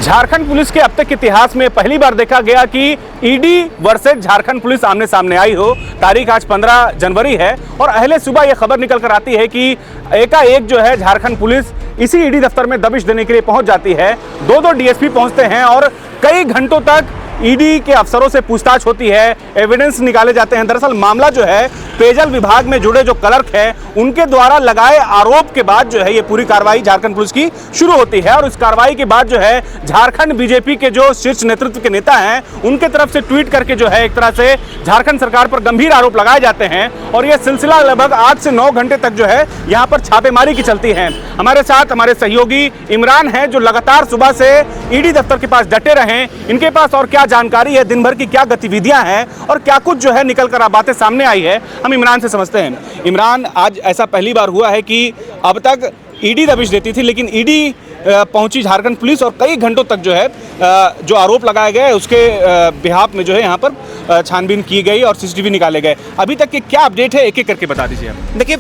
Jharkhand police के अब तक के इतिहास में पहली बार देखा गया कि ईडी वर्सेज झारखंड पुलिस आमने सामने आई हो। तारीख आज 15 जनवरी है और अहले सुबह यह खबर निकल कर आती है कि एकाएक जो है झारखंड पुलिस इसी ईडी दफ्तर में दबिश देने के लिए पहुंच जाती है। दो डीएसपी पहुंचते हैं और कई घंटों तक ईडी के अफसरों से पूछताछ होती है, एविडेंस निकाले जाते हैं। दरअसल मामला जो है पेयजल विभाग में जुड़े जो क्लर्क है उनके द्वारा लगाए आरोप के बाद जो है ये पूरी कार्रवाई झारखंड पुलिस की शुरू होती है। और इस कार्रवाई के बाद जो है झारखंड बीजेपी के जो शीर्ष नेतृत्व के नेता हैं उनके तरफ से ट्वीट करके जो है एक तरह से झारखंड सरकार पर गंभीर आरोप लगाए जाते हैं और यह सिलसिला लगभग 8 से 9 घंटे तक जो है यहाँ पर छापेमारी की चलती है। हमारे साथ हमारे सहयोगी इमरान हैं जो लगातार सुबह से ईडी दफ्तर के पास डटे रहे। इनके पास और क्या जानकारी है, दिन भर की क्या गतिविधियां हैं और क्या कुछ जो है निकल कर बातें सामने आई है, हम इमरान से समझते हैं। इमरान, आज ऐसा पहली बार हुआ है कि अब तक ईडी दबिश देती थी लेकिन ईडी पहुंची झारखंड पुलिस और कई घंटों तक जो है जो आरोप लगाए गए उसके बिहाफ में जो है यहाँ पर छानबीन की गई और सीसीटीवी निकाले गए। अभी तक के क्या अपडेट है, एक एक करके बता दीजिए। देखिए,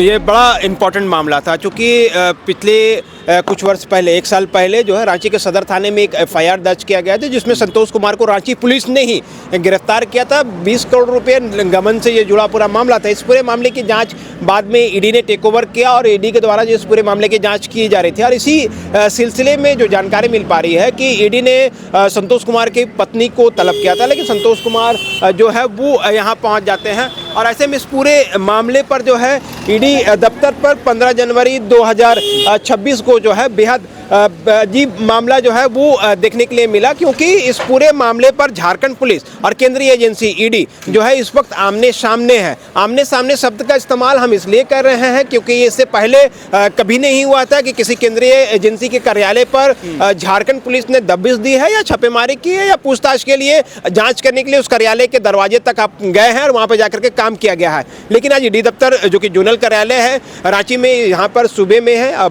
ये बड़ा इम्पोर्टेंट मामला था क्योंकि पिछले कुछ वर्ष पहले, 1 साल पहले जो है रांची के सदर थाने में एक एफआईआर दर्ज किया गया था जिसमें संतोष कुमार को रांची पुलिस ने ही गिरफ्तार किया था। 20 करोड़ रुपए गबन से ये जुड़ा पूरा मामला था। इस पूरे मामले की जांच बाद में ईडी ने टेक ओवर किया और ईडी के द्वारा जो इस पूरे मामले की जांच की जा रही थी और इसी सिलसिले में जो जानकारी मिल पा रही है कि ईडी ने संतोष कुमार की पत्नी को तलब किया था, लेकिन संतोष कुमार जो है वो यहाँ पहुँच जाते हैं और ऐसे में इस पूरे मामले पर जो है ईडी दफ्तर पर 15 जनवरी 2026 को जो है बेहद अजीब मामला जो है वो देखने के लिए मिला, क्योंकि इस पूरे मामले पर झारखंड पुलिस और केंद्रीय एजेंसी ईडी जो है इस वक्त आमने सामने है। आमने सामने शब्द का इस्तेमाल हम इसलिए कर रहे हैं क्योंकि इससे पहले कभी नहीं हुआ था कि किसी केंद्रीय एजेंसी के कार्यालय पर झारखंड पुलिस ने दबिश दी है या छापेमारी की है या पूछताछ के लिए जाँच करने के लिए उस कार्यालय के दरवाजे तक आप गए हैं और वहाँ पर जाकर के काम किया गया है। लेकिन आज ईडी दफ्तर जो कि जोनल कार्यालय है रांची में, यहाँ पर सूबे में है।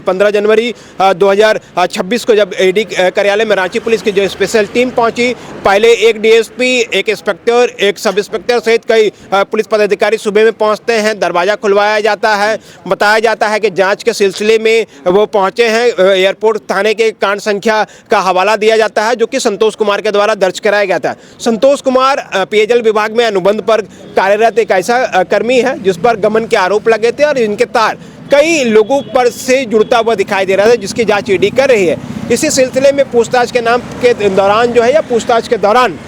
15 जनवरी 2026 को जब ईडी कार्यालय में रांची पुलिस की जो स्पेशल टीम पहुंची, पहले एक डीएसपी, एक इंस्पेक्टर, एक सब इंस्पेक्टर सहित कई पुलिस पदाधिकारी सूबे में पहुंचते हैं। दरवाज़ा खुलवाया जाता है, बताया जाता है कि जांच के सिलसिले में वो पहुंचे हैं। एयरपोर्ट थाने के कांड संख्या का हवाला दिया जाता है जो कि संतोष कुमार के द्वारा दर्ज कराया गया था। संतोष कुमार पेयजल विभाग में अनुबंध पर कार्यरत एक ऐसा कर्मी है जिस पर गबन के आरोप लगे थे और इनके तार कई लोगों पर से जुड़ता हुआ दिखाई दे रहा था, जिसकी जांच ईडी कर रही है। इसी सिलसिले में पूछताछ के नाम के दौरान जो है या पूछताछ के दौरान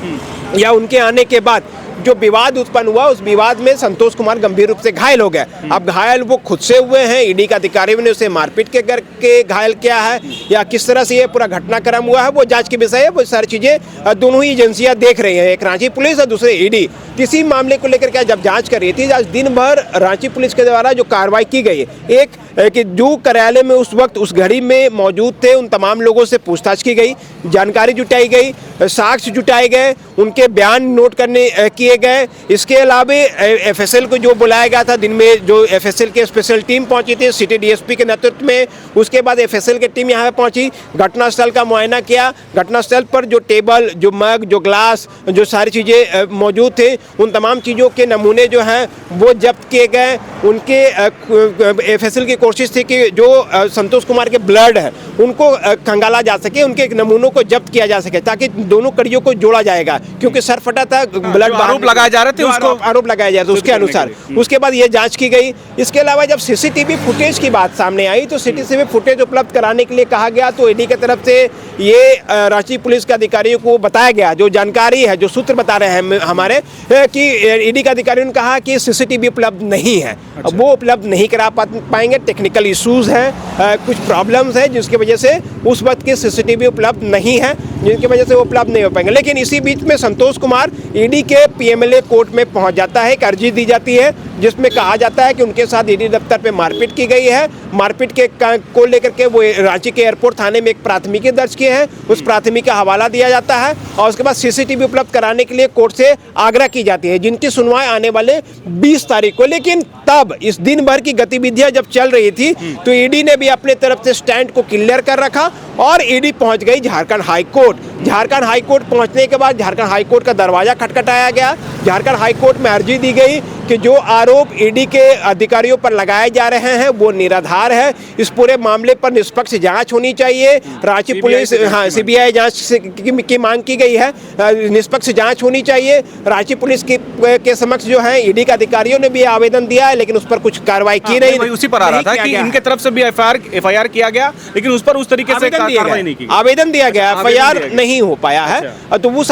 या उनके आने के बाद जो विवाद उत्पन्न हुआ, उस विवाद में संतोष कुमार गंभीर रूप से घायल हो गए। अब घायल वो खुद से हुए हैं, ईडी का अधिकारियों ने उसे मारपीट के करके घायल किया है या किस तरह से ये पूरा घटनाक्रम हुआ है वो जांच की विषय है। वो सारी चीजें दोनों ही एजेंसियां देख रही हैं, एक रांची पुलिस और दूसरे ईडी। इसी मामले को लेकर के जब जांच कर रही थी, आज दिन भर रांची पुलिस के द्वारा जो कार्रवाई की गई, एक कि जो कार्यालय में उस वक्त उस घड़ी में मौजूद थे उन तमाम लोगों से पूछताछ की गई, जानकारी जुटाई गई, साक्ष्य जुटाए गए, उनके बयान नोट करने किए गए। इसके अलावा एफएसएल को जो बुलाया गया था, दिन में जो एफएसएल के स्पेशल टीम पहुंची थी सिटी डीएसपी के नेतृत्व में, उसके बाद एफएसएल की टीम यहाँ पहुंची, घटनास्थल का मुआयना किया। घटनास्थल पर जो टेबल, जो मग, जो ग्लास, जो सारी चीज़ें मौजूद थे, उन तमाम चीज़ों के नमूने जो हैं वो जब्त किए गए। उनके एफएसएल की कोशिश थी कि जो संतोष कुमार के ब्लड है उनको खंगाला जा सके, उनके नमूनों को जब्त किया जा सके ताकि दोनों कड़ियों को जोड़ा जाएगा, क्योंकि सर फटा था, ब्लड आरोप लगाए जा रहे थे, उसको आरोप लगाया जा रहा था उसके अनुसार। उसके बाद ये जांच की गई। इसके अलावा जब सीसीटीवी फुटेज की बात सामने आई तो सीसीटीवी फुटेज उपलब्ध कराने के लिए कहा गया, तो ईडी की तरफ से ये रांची पुलिस के अधिकारियों को बताया गया, जो जानकारी है, जो सूत्र बता रहे हैं हमारे, कि ईडी के अधिकारियों ने कहा कि सीसीटीवी उपलब्ध नहीं है। अच्छा। वो उपलब्ध नहीं करा पाएंगे, टेक्निकल इश्यूज हैं, कुछ प्रॉब्लम्स हैं जिसकी वजह से उस वक्त के सीसीटीवी उपलब्ध नहीं है, जिनकी वजह से वो उपलब्ध नहीं हो पाएंगे। लेकिन इसी बीच में संतोष कुमार ईडी के पीएमएलए कोर्ट में पहुंच जाता है। एक अर्जी दी जाती है जिसमें कहा जाता है कि उनके साथ ईडी दफ्तर पे मारपीट की गई है। मारपीट के को लेकर के वो रांची के एयरपोर्ट थाने में एक प्राथमिकी दर्ज किए हैं, उस प्राथमिकी का हवाला दिया जाता है और उसके बाद सीसीटीवी उपलब्ध कराने के लिए कोर्ट से आग्रह की जाती है, जिनकी सुनवाई आने वाले 20 तारीख को। लेकिन तब इस दिन भर की गतिविधियां जब चल रही थी तो ईडी ने भी अपने तरफ से स्टैंड को क्लियर कर रखा और ईडी पहुंच गई Jharkhand high court. Jharkhand high court पहुंचने के बाद झारखंड हाई कोर्ट का दरवाजा खटखटाया गया। झारखंड हाई कोर्ट में अर्जी दी गई कि जो आरोप ईडी के अधिकारियों पर लगाए जा रहे हैं वो निराधार है। इस पूरे मामले पर निष्पक्ष जांच होनी चाहिए। रांची पुलिस, हाँ, सीबीआई जांच की मांग की गई है, निष्पक्ष जांच होनी चाहिए। रांची पुलिस के समक्ष जो है ईडी के अधिकारियों ने भी आवेदन दिया है, लेकिन उस पर कुछ कार्रवाई की नहीं। उसी पर आ रहा था कि इनके तरफ से भी एफआईआर किया गया, लेकिन उस पर उस तरीके से कार्रवाई नहीं की। आवेदन दिया गया, एफआईआर नहीं हो पाया है, तो उस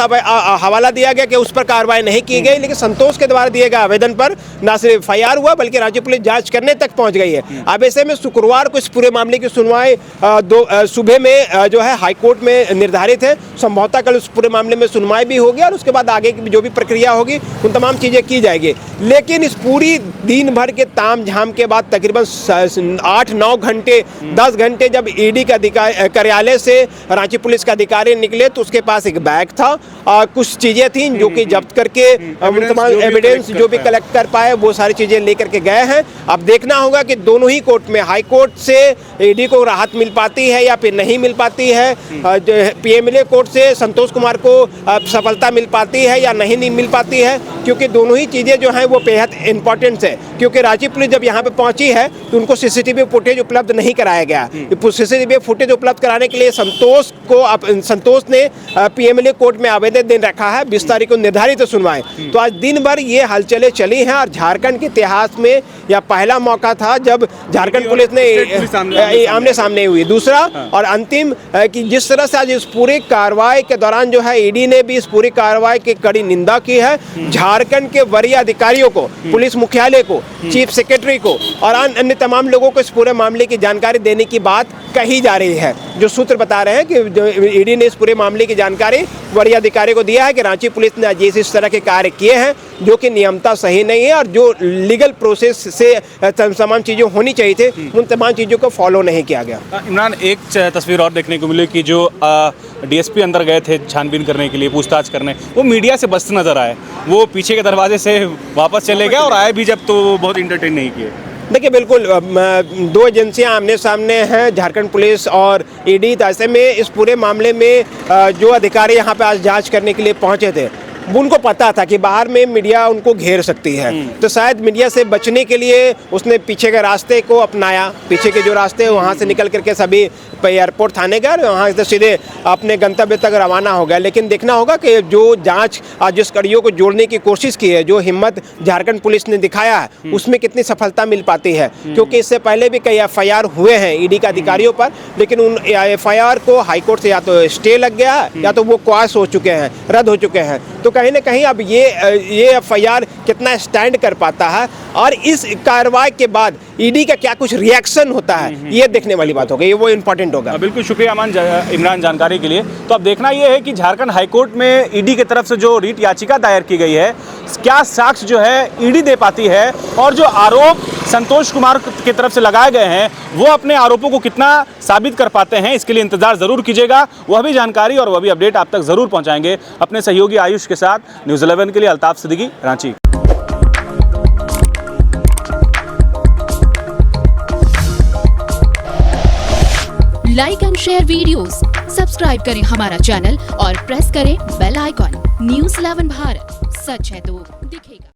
हवाला दिया गया कि उस पर कार्रवाई नहीं की गई। लेकिन संतोष के द्वारा दिए गए आवेदन पर न सिर्फ एफआईआर हुआ बल्कि राज्य पुलिस जांच करने तक पहुंच गई है। अब ऐसे में शुक्रवार को इस पूरे मामले की सुनवाई सुबह में जो है हाईकोर्ट में निर्धारित है। संभवतः कल उस पूरे मामले में सुनवाई भी होगी और उसके बाद आगे की जो भी प्रक्रिया होगी उन तमाम चीजें की जाएगी। लेकिन इस पूरी दिन भर के ताम झाम के बाद तकरीबन 8-9 घंटे 10 घंटे जब ईडी के कार्यालय से रांची पुलिस का अधिकारी निकले तो उसके पास एक बैग था, कुछ चीजें थी जो कि जब्त करके तमाम एविडेंस जो भी कलेक्ट कर पाए वो सारी चीजें लेकर के गए हैं। अब देखना होगा कि दोनों ही कोर्ट में, हाई कोर्ट से ईडी को राहत मिल पाती है या फिर नहीं मिल पाती है, पीएमएलए कोर्ट से संतोष कुमार को सफलता मिल पाती है या नहीं मिल पाती है, क्योंकि दोनों ही चीजें जो हैं वो बेहद इंपॉर्टेंट है। क्योंकि रांची पुलिस जब यहाँ पे पहुंची है तो उनको सीसीटीवी फुटेज उपलब्ध नहीं कराया गया। सीसीटीवी फुटेज उपलब्ध कराने के लिए संतोष ने पीएमएलए कोर्ट में आवेदन दे रखा है। 20 तारीख को निर्धारित सुनवाई। तो आज दिन भर ये हलचलें चली हैं और झारखंड के इतिहास में यह पहला मौका था जब झारखंड पुलिस ने आमने सामने हुई। दूसरा और अंतिम कि जिस तरह से आज इस पूरी कार्रवाई के दौरान जो है ईडी ने भी इस पूरी कार्रवाई की कड़ी निंदा की है। झारखंड के वरीय अधिकारियों को, पुलिस मुख्यालय को, चीफ सेक्रेटरी को और अन्य तमाम लोगों को इस पूरे मामले की जानकारी देने की बात कही जा रही है। जो सूत्र बता रहे हैं कि ईडी ने इस पूरे मामले की जानकारी वरीय अधिकारी को दिया है कि रांची पुलिस ने आज इस तरह के कार्य किए हैं जो कि नियमता सही नहीं है और जो लीगल प्रोसेस से तमाम चीज़ें होनी चाहिए थे उन तमाम चीज़ों को फॉलो नहीं किया गया। इमरान, एक तस्वीर और देखने को मिली कि जो डीएसपी अंदर गए थे छानबीन करने के लिए, पूछताछ करने, वो मीडिया से बचते नजर आए। वो पीछे के दरवाजे से वापस चले गए और आए भी जब तो बहुत इंटरटेन नहीं किए। देखिए, बिल्कुल दो एजेंसियां आमने सामने हैं, झारखंड पुलिस और ईडी। तो ऐसे में इस पूरे मामले में जो अधिकारी यहाँ पे आज जांच करने के लिए पहुंचे थे उनको पता था कि बाहर में मीडिया उनको घेर सकती है, तो शायद मीडिया से बचने के लिए उसने पीछे के रास्ते को अपनाया। पीछे के जो रास्ते वहाँ से निकल करके सभी एयरपोर्ट थाने गए, वहाँ से सीधे अपने गंतव्य तक रवाना हो गया। लेकिन देखना होगा कि जो जांच जिस कड़ियों को जोड़ने की कोशिश की है, जो हिम्मत झारखंड पुलिस ने दिखाया है, उसमें कितनी सफलता मिल पाती है। क्योंकि इससे पहले भी कई एफआईआर हुए हैं ईडी के अधिकारियों पर, लेकिन उन एफआईआर को हाईकोर्ट से या तो स्टे लग गया है या तो वो क्वाश हो चुके हैं, रद्द हो चुके हैं। तो कहीं ना कहीं अब ये एफआईआर कितना स्टैंड कर पाता है और इस कार्रवाई के बाद ईडी का क्या कुछ रिएक्शन होता है, ये देखने वाली बात होगी, ये वो इम्पोर्टेंट होगा। बिल्कुल, शुक्रिया इमरान जानकारी के लिए। तो अब देखना ये है कि झारखंड हाईकोर्ट में ईडी की तरफ से जो रीट याचिका दायर की गई है, क्या साक्ष्य जो है ईडी दे पाती है और जो आरोप संतोष कुमार की तरफ से लगाए गए हैं वो अपने आरोपों को कितना साबित कर पाते हैं, इसके लिए इंतजार जरूर कीजिएगा। वह भी जानकारी और वह भी अपडेट आप तक जरूर पहुंचाएंगे अपने सहयोगी आयुष के साथ। न्यूज़ 11 के लिए Altaf Siddiqui, Ranchi. Like and share videos, subscribe करें हमारा चैनल और प्रेस करें बेल आइकॉन। न्यूज़ 11 भारत, सच है तो दिखेगा।